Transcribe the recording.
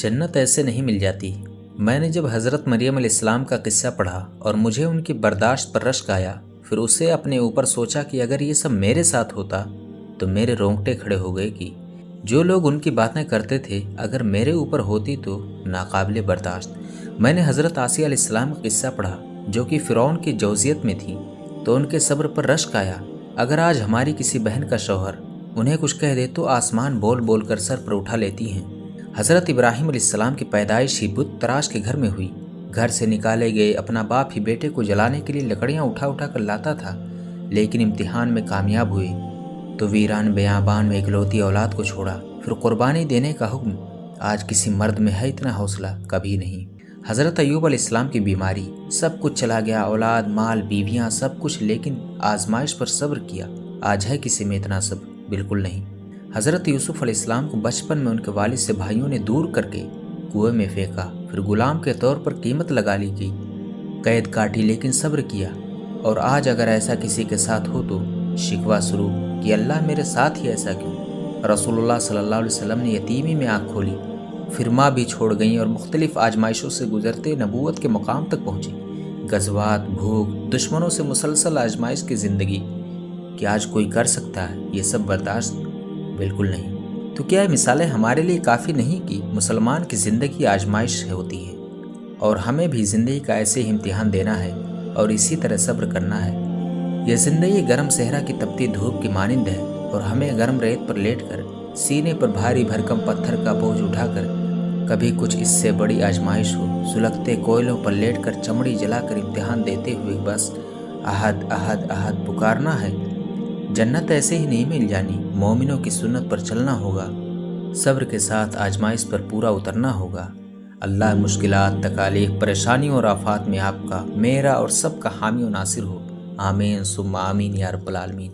جنت ایسے نہیں مل جاتی۔ میں نے جب حضرت مریم علیہ السلام کا قصہ پڑھا اور مجھے ان کی برداشت پر رشک آیا، پھر اسے اپنے اوپر سوچا کہ اگر یہ سب میرے ساتھ ہوتا تو میرے رونگٹے کھڑے ہو گئے کہ جو لوگ ان کی باتیں کرتے تھے اگر میرے اوپر ہوتی تو ناقابل برداشت۔ میں نے حضرت آسیہ علیہ السلام کا قصہ پڑھا جو کہ فرعون کی جوزیت میں تھی، تو ان کے صبر پر رشک آیا۔ اگر آج ہماری کسی بہن کا شوہر انہیں کچھ کہہ دے تو آسمان بول بول کر سر پر اٹھا لیتی ہیں۔ حضرت ابراہیم علیہ السلام کی پیدائش ہی بت تراش کے گھر میں ہوئی۔ گھر سے نکالے گئے اپنا باپ ہی بیٹے کو جلانے کے لیے لکڑیاں اٹھا اٹھا کر لاتا تھا، لیکن امتحان میں کامیاب ہوئے تو ویران بیابان میں اکلوتی اولاد کو چھوڑا۔ پھر قربانی دینے کا حکم۔ آج کسی مرد میں ہے اتنا حوصلہ؟ کبھی نہیں۔ حضرت ایوب علیہ السلام کی بیماری، سب کچھ چلا گیا، اولاد، مال، بیویاں، سب کچھ، لیکن آزمائش پر صبر کیا۔ آج ہے کسی میں اتنا صبر؟ بالکل نہیں۔ حضرت یوسف علیہ السلام کو بچپن میں ان کے والد سے بھائیوں نے دور کر کے کنویں میں پھینکا، پھر غلام کے طور پر قیمت لگا لی گئی، قید کاٹی لیکن صبر کیا۔ اور آج اگر ایسا کسی کے ساتھ ہو تو شکوہ شروع کہ اللہ میرے ساتھ ہی ایسا کیوں؟ رسول اللہ صلی اللہ علیہ وسلم نے یتیمی میں آنکھ کھولی، پھر ماں بھی چھوڑ گئیں اور مختلف آزمائشوں سے گزرتے نبوت کے مقام تک پہنچے۔ غزوات، بھوک، دشمنوں سے مسلسل آزمائش کی زندگی، کہ آج کوئی کر سکتا ہے یہ سب برداشت؟ بالکل نہیں۔ تو کیا یہ مثالیں ہمارے لیے کافی نہیں کہ مسلمان کی زندگی آزمائش ہوتی ہے اور ہمیں بھی زندگی کا ایسے ہی امتحان دینا ہے اور اسی طرح صبر کرنا ہے؟ یہ زندگی گرم صحرا کی تپتی دھوپ کی مانند ہے اور ہمیں گرم ریت پر لیٹ کر، سینے پر بھاری بھرکم پتھر کا بوجھ اٹھا کر، کبھی کچھ اس سے بڑی آزمائش ہو، سلگتے کوئلوں پر لیٹ کر چمڑی جلا کر امتحان دیتے ہوئے بس احد احد احد پکارنا ہے۔ جنت ایسے ہی نہیں مل جانی، مومنوں کی سنت پر چلنا ہوگا، صبر کے ساتھ آزمائش پر پورا اترنا ہوگا۔ اللہ مشکلات، تکالیف، پریشانیوں اور آفات میں آپ کا، میرا اور سب کا حامی و ناصر ہو۔ آمین ثم آمین یا رب العالمین۔